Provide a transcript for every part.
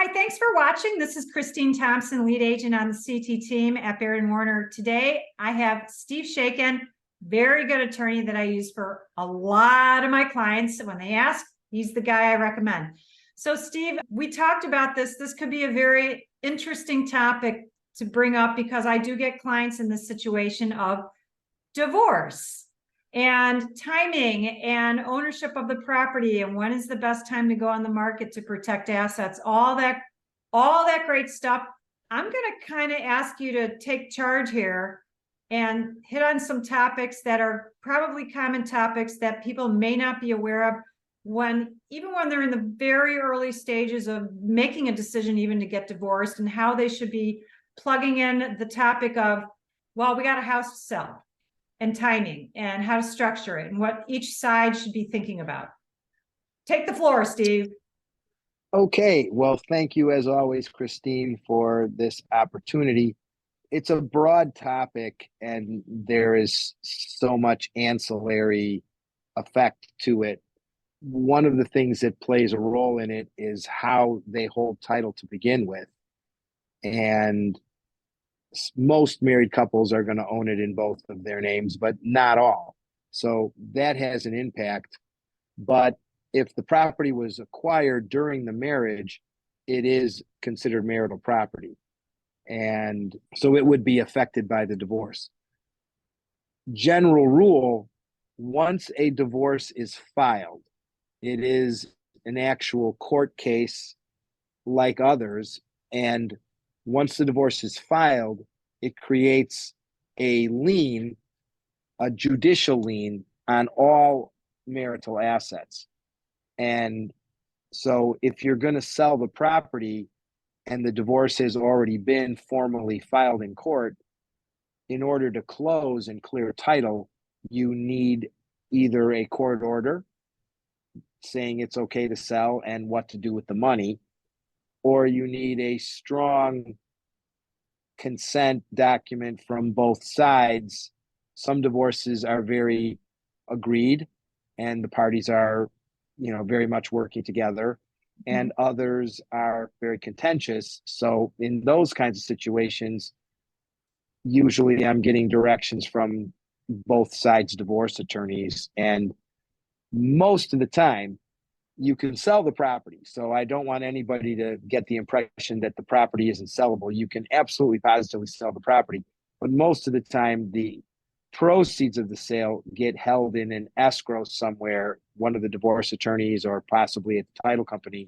Hi, thanks for watching. This is Christine Thompson, lead agent on the CT team at Baird Warner. Today, I have Steve Shaykin, very good attorney that I use for a lot of my clients. When they ask, he's the guy I recommend. So Steve, we talked about this. This could be a very interesting topic to bring up because I do get clients in this situation of divorce and timing and ownership of the property and when is the best time to go on the market to protect assets, all that great stuff. I'm going to kind of ask you to take charge here and hit on some topics that are probably common topics that people may not be aware of even when they're in the very early stages of making a decision even to get divorced, and how they should be plugging in the topic of, well, we got a house to sell, and timing and how to structure it and what each side should be thinking about. Take the floor, Steve. Okay, well, thank you as always, Christine, for this opportunity. It's a broad topic and there is so much ancillary effect to it. One of the things that plays a role in it is how they hold title to begin with. And most married couples are going to own it in both of their names, but not all. So that has an impact. But if the property was acquired during the marriage, it is considered marital property. And so it would be affected by the divorce. General rule, once a divorce is filed, it is an actual court case like others. And once the divorce is filed, it creates a lien, a judicial lien on all marital assets. And so if you're going to sell the property and the divorce has already been formally filed in court, in order to close and clear title, you need either a court order saying it's okay to sell and what to do with the money, or you need a strong consent document from both sides. Some divorces are very agreed and the parties are, very much working together, and others are very contentious. So in those kinds of situations, usually I'm getting directions from both sides' divorce attorneys, and most of the time you can sell the property. So I don't want anybody to get the impression that the property isn't sellable. You can absolutely positively sell the property, but most of the time the proceeds of the sale get held in an escrow somewhere, one of the divorce attorneys or possibly at the title company,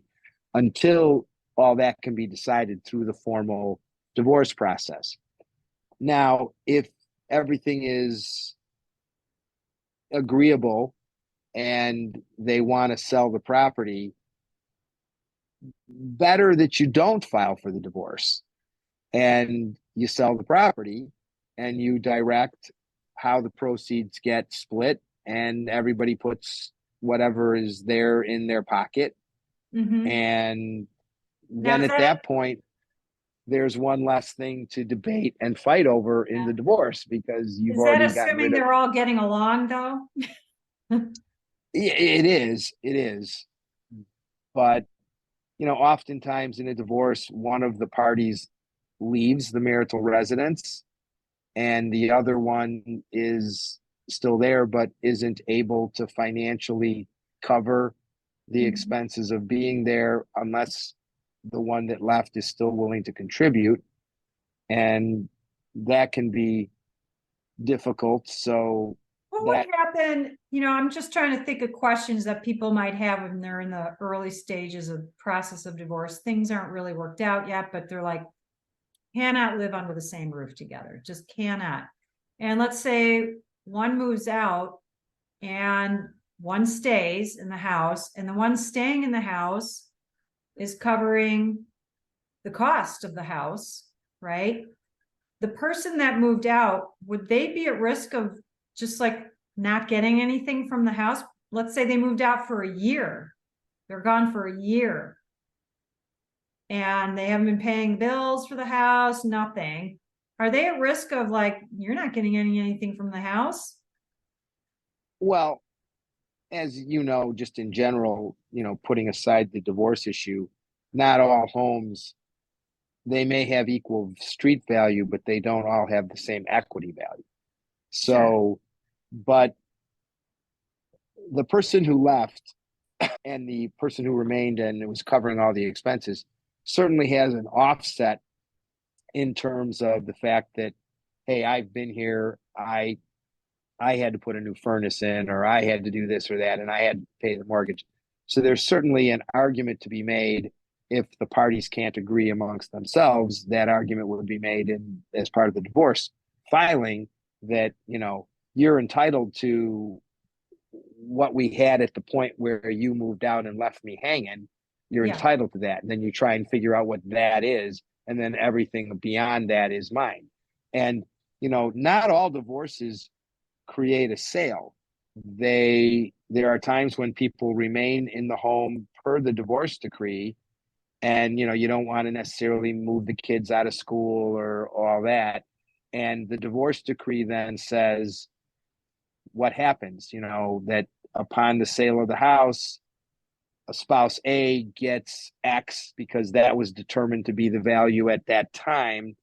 until all that can be decided through the formal divorce process. Now, if everything is agreeable and they want to sell the property, better that you don't file for the divorce and you sell the property and you direct how the proceeds get split, and everybody puts whatever is there in their pocket. And then at that point, there's one less thing to debate and fight over in the divorce, because you've already gotten rid of. Is that assuming they're all getting along, though? It is. But, oftentimes in a divorce, one of the parties leaves the marital residence and the other one is still there, but isn't able to financially cover the expenses of being there unless the one that left is still willing to contribute. And that can be difficult. So what would happen? I'm just trying to think of questions that people might have when they're in the early stages of process of divorce. Things aren't really worked out yet, but they're like, cannot live under the same roof together, just cannot. And let's say one moves out and one stays in the house, and the one staying in the house is covering the cost of the house, right? The person that moved out, would they be at risk of just like not getting anything from the house? Let's say they moved out for a year. They're gone for a year and they haven't been paying bills for the house, nothing. Are they at risk of like, you're not getting anything from the house? Well, as you know, just in general, putting aside the divorce issue, not all homes, they may have equal street value, but they don't all have the same equity value. Sure. So, but the person who left and the person who remained and it was covering all the expenses certainly has an offset in terms of the fact that, hey, I've been here, I had to put a new furnace in, or I had to do this or that, and I had to pay the mortgage. So there's certainly an argument to be made. If the parties can't agree amongst themselves, that argument would be made in as part of the divorce filing, that, you know, you're entitled to what we had at the point where you moved out and left me hanging. You're Yeah. entitled to that. And then you try and figure out what that is. And then everything beyond that is mine. And, you know, not all divorces create a sale. There are times when people remain in the home per the divorce decree, and, you know, you don't want to necessarily move the kids out of school or all that. And the divorce decree then says what happens, you know, that upon the sale of the house, a spouse A gets X because that was determined to be the value at that time,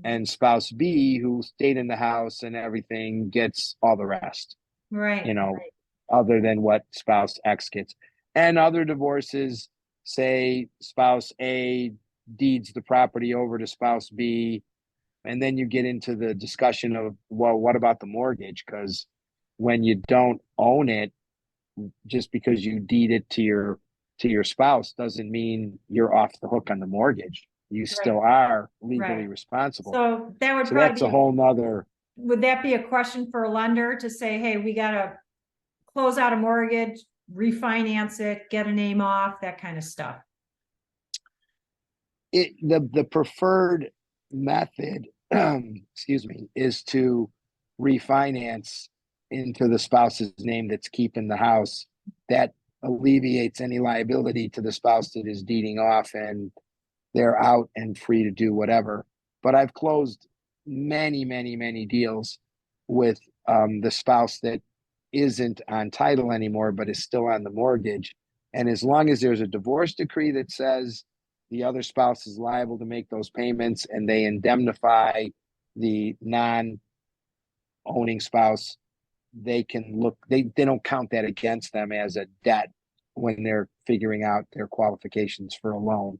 and spouse B, who stayed in the house and everything, gets all the rest, Right. you know, Right. other than what spouse X gets. And other divorces say spouse A deeds the property over to spouse B. And then you get into the discussion of, well, what about the mortgage? Because when you don't own it, just because you deed it to your spouse doesn't mean you're off the hook on the mortgage. You still are legally Right. responsible. So that would So probably that's be a whole nother. would that be a question for a lender to say, hey, we got to close out a mortgage, refinance it, get a name off, that kind of stuff? The preferred method, excuse me, is to refinance into the spouse's name that's keeping the house. That alleviates any liability to the spouse that is deeding off, and they're out and free to do whatever. But I've closed many deals with the spouse that isn't on title anymore, but is still on the mortgage. And as long as there's a divorce decree that says the other spouse is liable to make those payments, and they indemnify the non-owning spouse, they can look, they don't count that against them as a debt when they're figuring out their qualifications for a loan.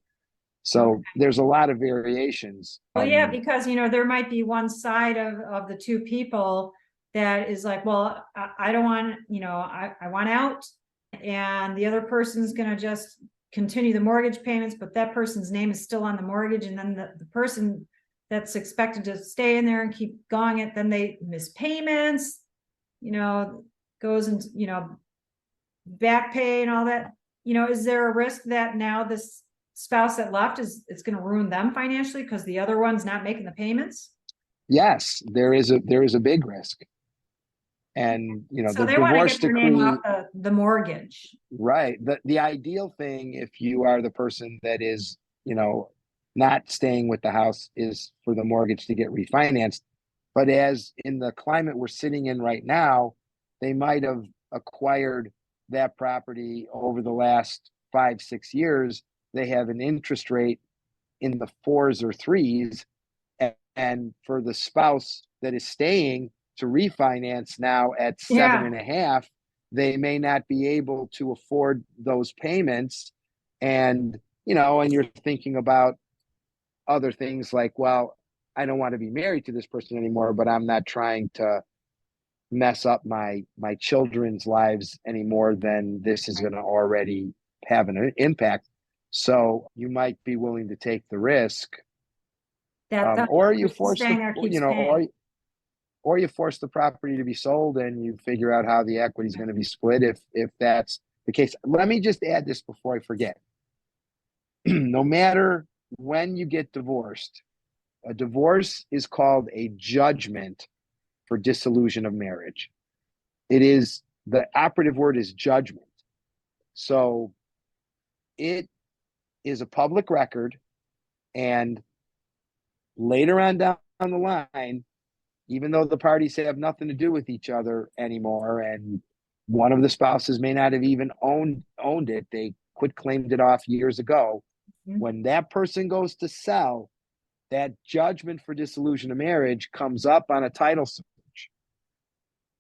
So Okay. there's a lot of variations. Well, yeah, because, you know, there might be one side of the two people that is like, well, I don't want, you know, I want out, and the other person's going to just continue the mortgage payments, but that person's name is still on the mortgage. And then the person that's expected to stay in there and keep going it, then they miss payments, you know, goes into, you know, back pay and all that. You know, is there a risk that now this spouse that left is it's going to ruin them financially because the other one's not making the payments? Yes, there is a big risk. And, you know, So the they want to divorce get their name off decree, the mortgage. right? The ideal thing, if you are the person that is, you know, not staying with the house, is for the mortgage to get refinanced. But as in the climate we're sitting in right now, they might have acquired that property over the last 5-6 years. They have an interest rate in the fours or threes. And for the spouse that is staying to refinance now at seven Yeah. and a half, they may not be able to afford those payments. And, you know, and you're thinking about other things like, well, I don't want to be married to this person anymore, but I'm not trying to mess up my children's lives any more than this is going to already have an impact. So you might be willing to take the risk, That the or you person force the, staying there keeps you know, paying. or you force the property to be sold, and you figure out how the equity is going to be split if that's the case. Let me just add this before I forget. No matter when you get divorced, a divorce is called a judgment for dissolution of marriage. It is, the operative word is judgment. So it is a public record, and later on down the line, even though the parties have nothing to do with each other anymore, and one of the spouses may not have even owned it, they quit claimed it off years ago. Mhm. When that person goes to sell, that judgment for dissolution of marriage comes up on a title search,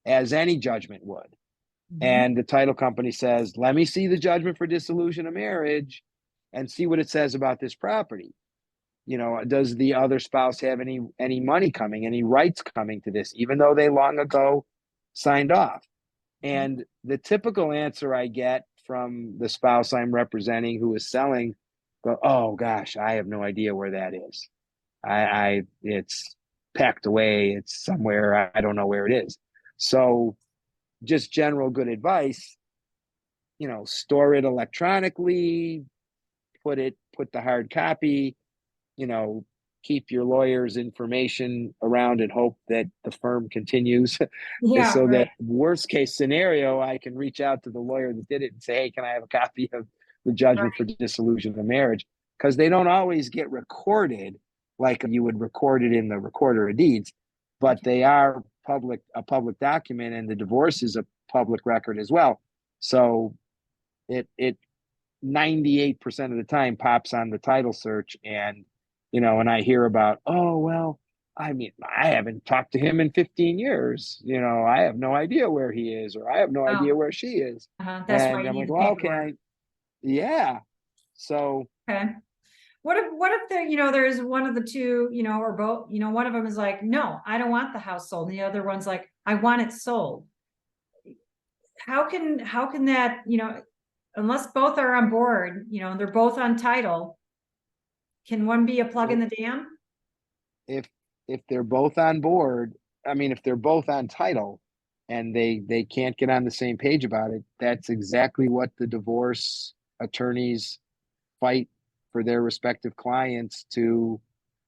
as any judgment would. Mhm. And the title company says, let me see the judgment for dissolution of marriage and see what it says about this property. Does the other spouse have any money coming, any rights coming to this, even though they long ago signed off? And the typical answer I get from the spouse I'm representing who is selling, go, oh gosh, I have no idea where that is. It's packed away. It's somewhere. I don't know where it is. So just general good advice, store it electronically, put the hard copy, you know, keep your lawyer's information around and hope that the firm continues. Yeah, So right. that worst case scenario, I can reach out to the lawyer that did it and say, hey, can I have a copy of the judgment for dissolution of marriage? Because they don't always get recorded like you would record it in the recorder of deeds, but they are a public document, and the divorce is a public record as well. So it 98% of the time pops on the title search, and I hear about, oh well, I mean, I haven't talked to him in 15 years. I have no idea where he is, or I have no Oh, idea where she is. that's why And you I'm need like, the well, paperwork. okay, yeah. So Okay. What if there's one of the two, or both, one of them is like, no, I don't want the house sold. And the other one's like, I want it sold. How can that, unless both are on board, they're both on title, can one be a plug in the dam? if if they're both on board, I mean, if they're both on title and they can't get on the same page about it, that's exactly what the divorce attorneys fight for their respective clients to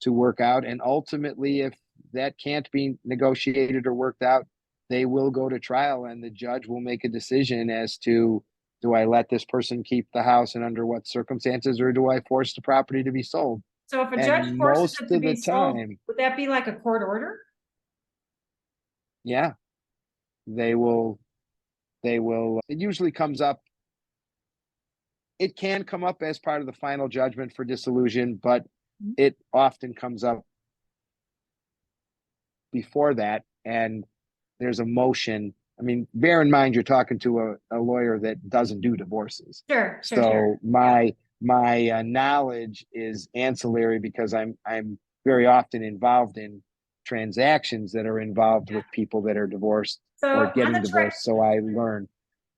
work out. And ultimately, if that can't be negotiated or worked out, they will go to trial, and the judge will make a decision as to, do I let this person keep the house and under what circumstances, or do I force the property to be sold? So if a judge And forces most it to of the be sold, time, would that be like a court order? yeah, they will it usually comes up. It can come up as part of the final judgment for dissolution, but it often comes up before that, and there's a motion. I mean, bear in mind you're talking to a lawyer that doesn't do divorces. Sure, sure, So sure. my knowledge is ancillary because I'm very often involved in transactions that are involved with people that are divorced or So on getting divorced. So I learn.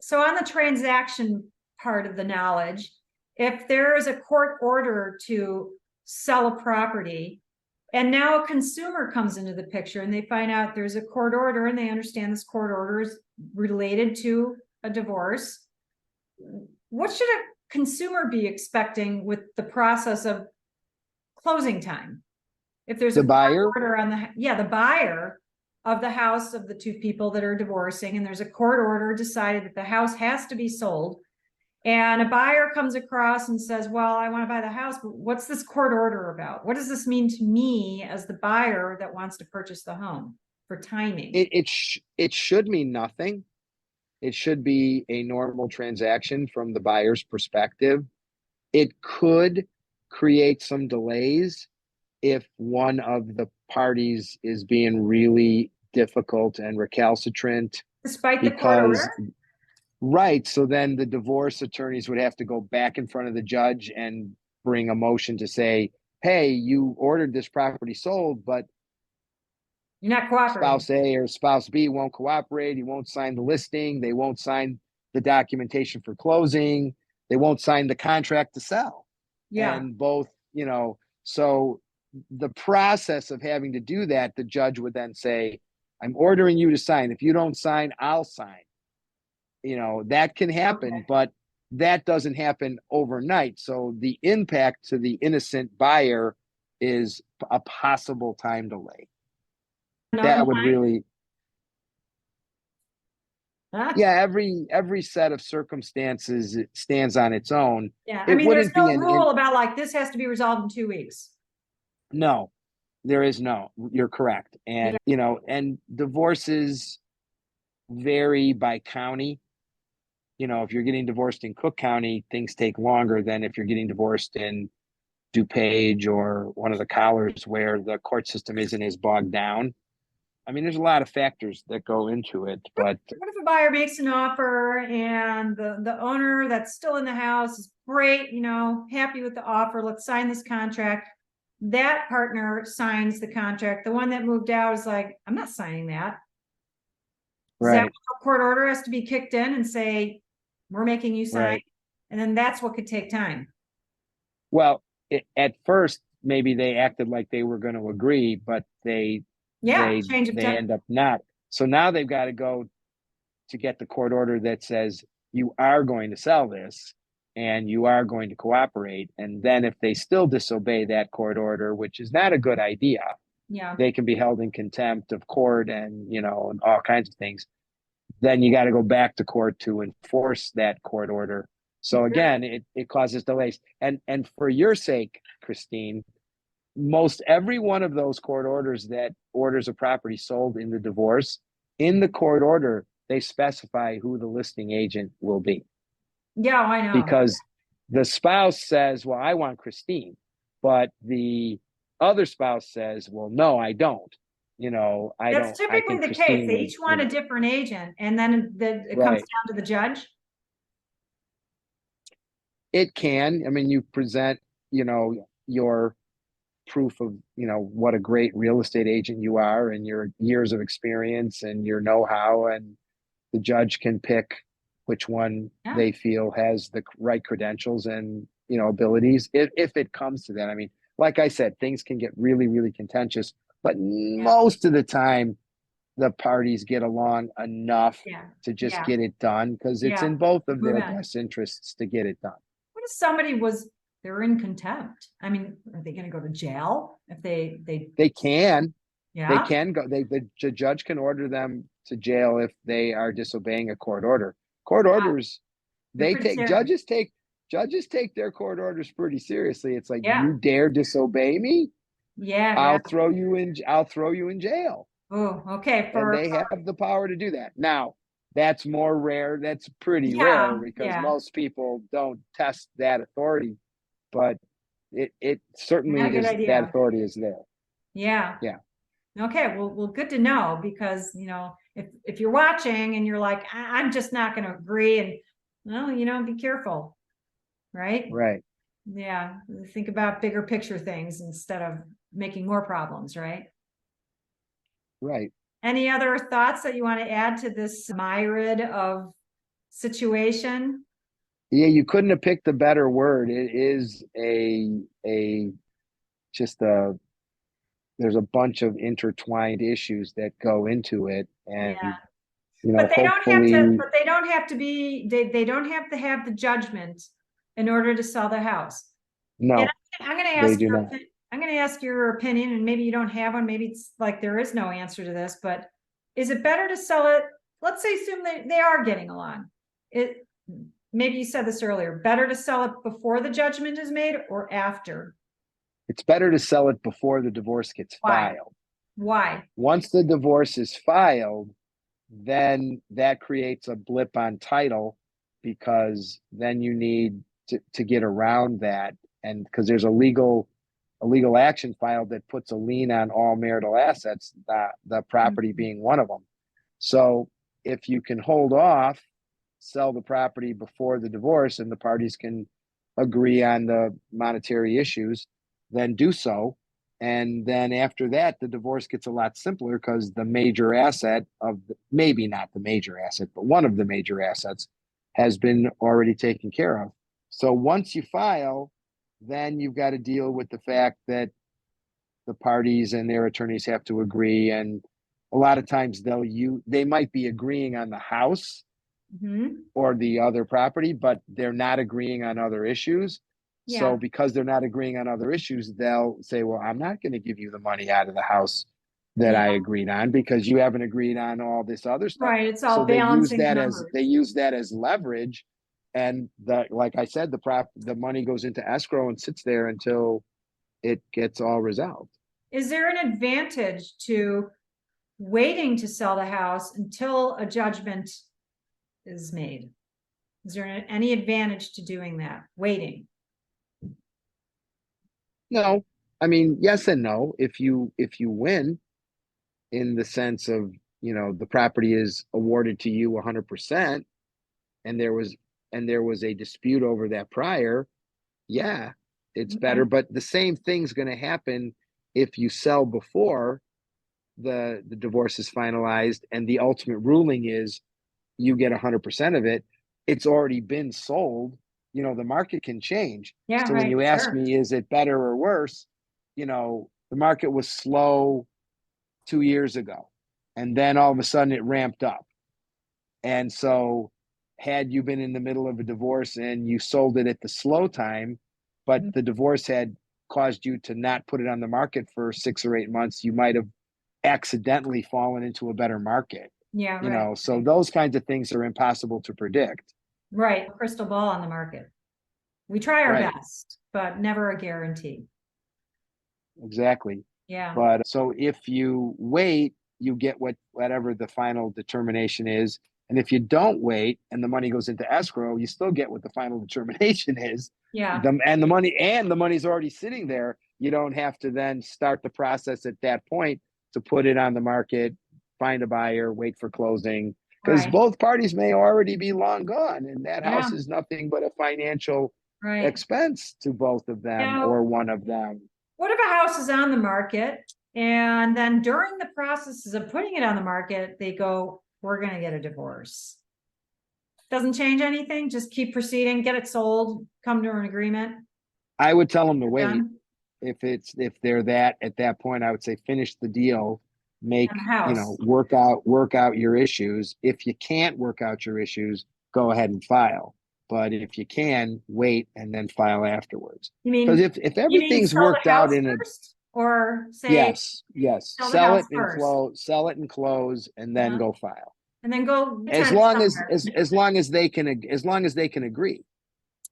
the transaction part of the knowledge, if there is a court order to sell a property, and now a consumer comes into the picture and they find out there's a court order and they understand this court order is related to a divorce, what should a consumer be expecting with the process of closing time? If there's a The court buyer, order on the buyer of the house of the two people that are divorcing, and there's a court order decided that the house has to be sold, and a buyer comes across and says, well, I want to buy the house, but what's this court order about? What does this mean to me as the buyer that wants to purchase the home for timing? it should mean nothing. It should be a normal transaction from the buyer's perspective. It could create some delays if one of the parties is being really difficult and recalcitrant, Despite the court because, order? right, so then the divorce attorneys would have to go back in front of the judge and bring a motion to say, hey, you ordered this property sold, but You're not cooperating. spouse A or spouse B won't cooperate. He won't sign the listing. They won't sign the documentation for closing. They won't sign the contract to sell. Yeah. And both, so the process of having to do that, the judge would then say, I'm ordering you to sign. If you don't sign, I'll sign. That can happen, Okay. but that doesn't happen overnight. So the impact to the innocent buyer is a possible time delay. No That would really, time? yeah, every set of circumstances, it stands on its own. Yeah. I It mean, there's wouldn't be no rule about like this has to be resolved in 2 weeks. no, there is no, you're correct. Yeah. And divorces vary by county. If you're getting divorced in Cook County, things take longer than if you're getting divorced in DuPage or one of the collars where the court system isn't as bogged down. I mean, there's a lot of factors that go into it, but What if a buyer makes an offer and the owner that's still in the house is great, you know, happy with the offer, let's sign this contract. That partner signs the contract. The one that moved out is like, I'm not signing that. Is that right, when a court order has to be kicked in and say, we're making you sign? right. And then that's what could take time. Well, at first, maybe they acted like they were going to agree, but Yeah, change of they time. end up not. So now they've got to go to get the court order that says you are going to sell this and you are going to cooperate. And then if they still disobey that court order, which is not a good idea, Yeah. they can be held in contempt of court and, you know, and all kinds of things. Then you got to go back to court to enforce that court order. So again, it causes delays. And for your sake, Christine, most every one of those court orders that orders a property sold in the divorce, in the court order, they specify who the listing agent will be. Yeah, I know. Because the spouse says, well, I want Christine, but the other spouse says, well, no, I don't. You know, I That's don't, I typically think the case. Christine They would, each want a different agent, and then it comes right. down to the judge. It can. I mean, you present, you know, your proof of, you know, what a great real estate agent you are and your years of experience and your know-how, and the judge can pick which one Yeah. they feel has the right credentials and, you know, abilities if it comes to that. I mean, like I said, things can get really, really contentious, but most of the time the parties get along enough Yeah. to just Yeah. get it done because it's Yeah. in both of Move their on. best interests to get it done. What if somebody they're in contempt? I mean, are they going to go to jail if They can yeah? go, the judge can order them to jail if they are disobeying a court order. Court orders, They're they pretty take, serious. judges take their court orders pretty seriously. It's like, Yeah. you dare disobey me, Yeah. Yeah. I'll throw you in jail. Oh, okay. And they have the power to do that. Now, that's more rare. That's pretty rare Yeah. because Yeah. most people don't test that authority, but it certainly Not a good is, that idea. authority is there. Yeah. Yeah. Okay. Well, good to know, because, you know, if you're watching and you're like, I'm just not going to agree, and well, you know, be careful. Right. Right. Yeah. Think about bigger picture things instead of making more problems. Right. Right. Any other thoughts that you want to add to this myriad of situation? Yeah, you couldn't have picked a better word. It is just a there's a bunch of intertwined issues that go into it, and Yeah. you know, But they don't have to, hopefully, but they don't have to be, they don't have to have the judgment in order to sell the house. And no, I'm going to they ask do not. I'm going to ask your opinion, and maybe you don't have one. Maybe it's like there is no answer to this, but is it better to sell it? Let's say, assume they are getting along. Maybe you said this earlier, better to sell it before the judgment is made or after? It's better to sell it before the divorce gets Why? filed. Why? Once the divorce is filed, then that creates a blip on title, because then you need to get around that, and because there's a legal action filed that puts a lien on all marital assets, the property being one of them. So if you can hold off, sell the property before the divorce, and the parties can agree on the monetary issues, then do so. And then after that, the divorce gets a lot simpler, because the major asset maybe not the major asset, but one of the major assets has been already taken care of. So once you file, then you've got to deal with the fact that the parties and their attorneys have to agree. And a lot of times they might be agreeing on the house or the other property, but they're not agreeing on other issues. Yeah. So because they're not agreeing on other issues, they'll say, well, I'm not going to give you the money out of the house that I agreed on, because you haven't agreed on all this other stuff. Right. It's all So they use balancing that as leverage. And like I said, the money goes into escrow and sits there until it gets all resolved. Is there an advantage to waiting to sell the house until a judgment is made? Is there any advantage to doing that, waiting? No, I mean, yes and no. If you win in the sense of, the property is awarded to you 100%, and there was a dispute over that prior, yeah, it's Okay. better. But the same thing's going to happen if you sell before the divorce is finalized, and the ultimate ruling is you get 100% of it. It's already been sold. The market can change. Yeah, So when right. you ask Sure. me, is it better or worse? The market was slow 2 years ago, and then all of a sudden it ramped up. And so, had you been in the middle of a divorce and you sold it at the slow time, but Mhm. the divorce had caused you to not put it on the market for 6 or 8 months, you might have accidentally fallen into a better market. Yeah, right. So those kinds of things are impossible to predict. Right. Crystal ball on the market. We try our Right. best, but never a guarantee. Exactly. Yeah. But so if you wait, you get whatever the final determination is. And if you don't wait and the money goes into escrow, you still get what the final determination is. Yeah. And the money's already sitting there. You don't have to then start the process at that point to put it on the market, find a buyer, wait for closing, because Right. both parties may already be long gone, and that Yeah. house is nothing but a financial Right. expense to both of them Now, or one of them. what if a house is on the market and then during the processes of putting it on the market, they go, we're going to get a divorce? Doesn't change anything. Just keep proceeding, get it sold, come to an agreement. I would tell them to You're wait. done. If they're that at that point, I would say finish the deal, And make, the house. work out your issues. If you can't work out your issues, go ahead and file. But if you can, wait and then file afterwards. You Because mean, if you mean everything's sell worked the out house in a first or say yes, sell the house first? sell it and close, and then Uh-huh. go file. And then go As pretend long as somewhere. as long as they can agree.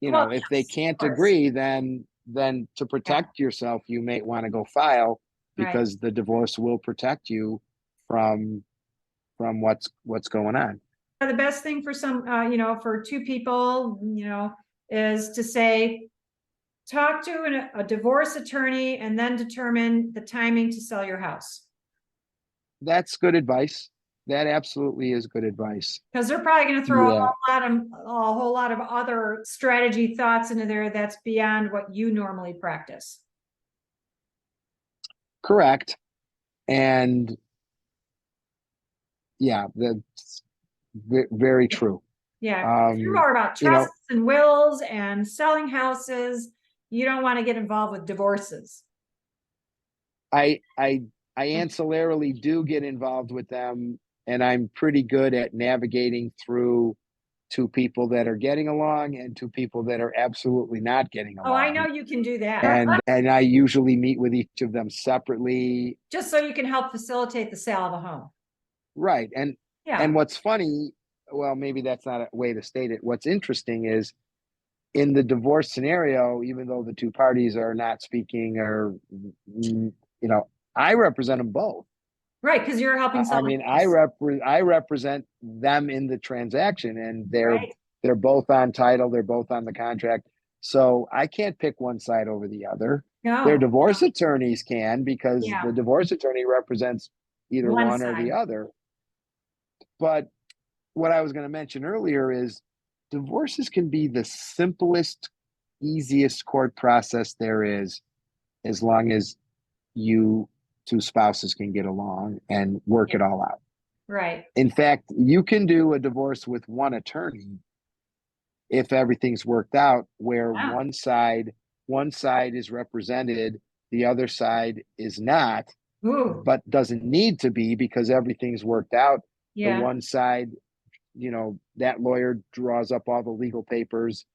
Well, If they yes, of can't course. agree, then to Yeah, protect yourself, you may want to go file, right. because the divorce will protect you from what's going on. The best thing for for two people, is to say, talk to a divorce attorney and then determine the timing to sell your house. That's good advice. That absolutely is good advice. Because they're probably going to throw Yeah, a whole lot of other strategy thoughts into there that's beyond what you normally practice. correct. And yeah, that's very true. Yeah. If you're Um, more about you know, trusts and wills and selling houses, you don't want to get involved with divorces. I I I ancillarily do get involved with them, and I'm pretty good at navigating through two people that are getting along and two people that are absolutely not getting Oh, I know along. you can do that. And I usually meet with each of them separately. Just so you can help facilitate the sale of a home. Right. And Yeah. what's funny, well, maybe that's not a way to state it. What's interesting is, in the divorce scenario, even though the two parties are not speaking, or I represent them both. Right. Because you're helping I sell the mean, house. I represent them in the transaction, and they're Right. they're both on title, they're both on the contract. So I can't pick one side over the other. Their No. divorce attorneys can, because Yeah. the divorce attorney represents either One one or side. the other. But what I was going to mention earlier is, divorces can be the simplest, easiest court process there is, as long as you two spouses can get along and work Yeah. it all out. Right. In fact, you can do a divorce with one attorney if everything's worked out, where Yeah. one side is represented, the other side is not, Ooh. but doesn't need to be, because everything's worked out. The Yeah. one side, that lawyer draws up all the legal papers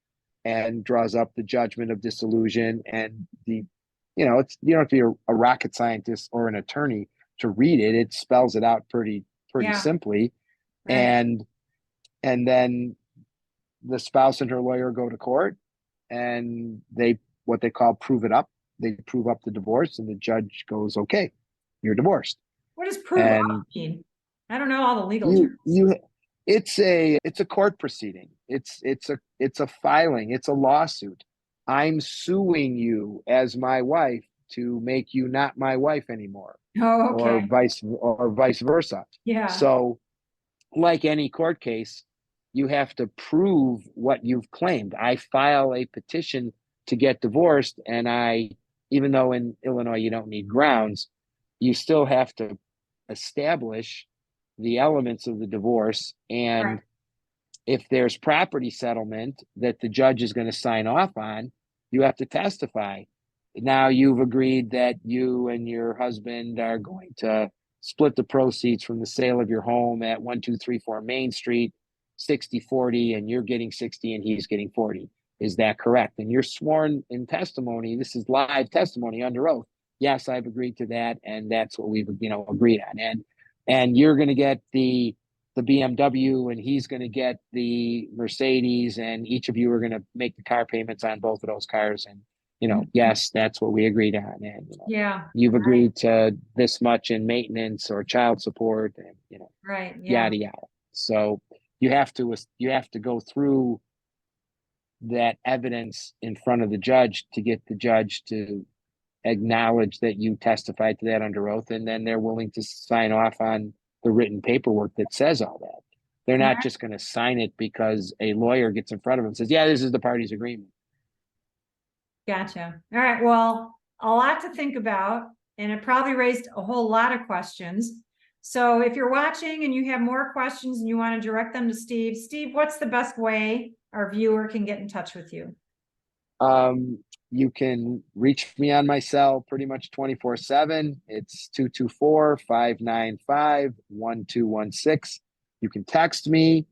and draws up the judgment of dissolution, and it's, you don't have to be a rocket scientist or an attorney to read it. It spells it out pretty Yeah. simply. Right. And then the spouse and her lawyer go to court, and they, what they call, prove it up. They prove up the divorce, and the judge goes, okay, you're divorced. What does prove up And mean? I don't know all the legal you terms. you it's a court proceeding. It's a filing. It's a lawsuit. I'm suing you as my wife to make you not my wife anymore, Oh, or okay. vice versa. Yeah. So, like any court case, you have to prove what you've claimed. I file a petition to get divorced, and even though in Illinois you don't need grounds, you still have to establish the elements of the divorce. Right. And if there's property settlement that the judge is going to sign off on, you have to testify. Now you've agreed that you and your husband are going to split the proceeds from the sale of your home at 1234 Main Street, 60-40, and you're getting 60 and he's getting 40. Is that correct? And you're sworn in testimony. This is live testimony under oath. Yes, I've agreed to that, and that's what we've agreed on. And you're going to get the BMW and he's going to get the Mercedes, and each of you are going to make the car payments on both of those cars. And, yes, that's what we agreed on. And, Yeah. you've Right. agreed to this much in maintenance or child support and, Right. Yeah. yada, yada. So you have to go through that evidence in front of the judge to get the judge to acknowledge that you testified to that under oath. And then they're willing to sign off on the written paperwork that says all that. They're not just going to sign it because a lawyer gets in front of them and says, yeah, this is the party's agreement. Gotcha. All right. Well, a lot to think about, and it probably raised a whole lot of questions. So if you're watching and you have more questions and you want to direct them to Steve, what's the best way our viewer can get in touch with you? You can reach me on my cell pretty much 24/7. It's 224-595-1216. You can text me.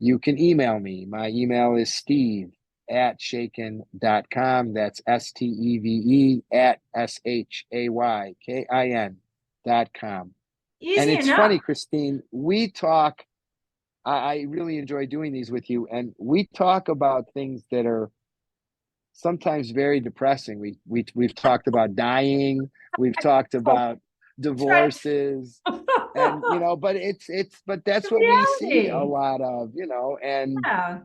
You can email me. My email is steve@shaykin.com. That's STEVE@SHAYKIN.com. And Easy it's enough. funny, Christine, we talk, I really enjoy doing these with you, and we talk about things that are sometimes very depressing. We've talked about dying, we've talked about divorces, and but that's The what we see a reality. lot of, and Yeah.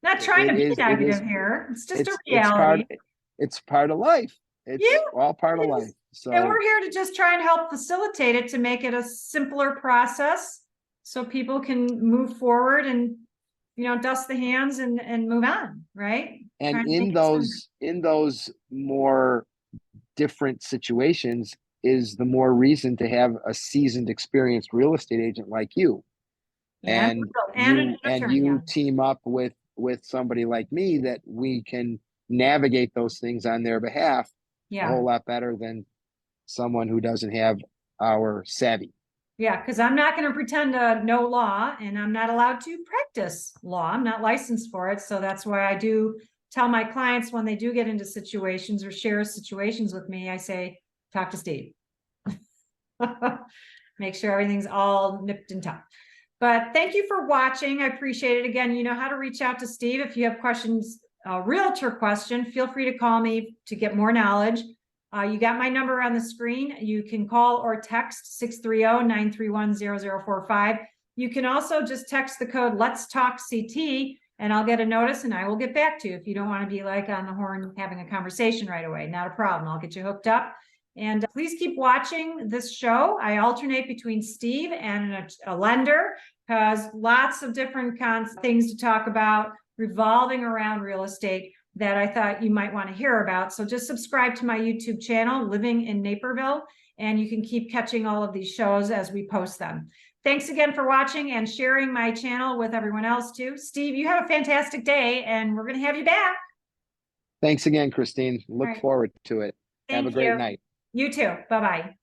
Not trying to be it negative is here. It's just a it's part reality. it's part of life. Yeah. It's all part of it life. is. And So, we're here to just try and help facilitate it to make it a simpler process so people can move forward and, dust the hands and move on, right? and Trying to make in it simpler. those more different situations is the more reason to have a seasoned, experienced real estate agent like you. And an attorney. you team up with somebody like me that we can navigate those things on their behalf a Yeah. whole lot better than someone who doesn't have our savvy. Yeah, because I'm not going to pretend to know law, and I'm not allowed to practice law. I'm not licensed for it. So that's why I do tell my clients when they do get into situations or share situations with me, I say, talk to Steve. Make sure everything's all nipped and tucked. But thank you for watching. I appreciate it. Again, you know how to reach out to Steve. If you have questions, a realtor question, feel free to call me to get more knowledge. You got my number on the screen. You can call or text 630-931-0045. You can also just text the code Let's Talk CT, and I'll get a notice and I will get back to you. If you don't want to be like on the horn having a conversation right away, not a problem. I'll get you hooked up. And please keep watching this show. I alternate between Steve and a lender, because lots of different things to talk about revolving around real estate that I thought you might want to hear about. So just subscribe to my YouTube channel, Living in Naperville, and you can keep catching all of these shows as we post them. Thanks again for watching and sharing my channel with everyone else too. Steve, you have a fantastic day, and we're going to have you back. Thanks again, Christine. Look forward to it. Have a great night. You too. Bye-bye.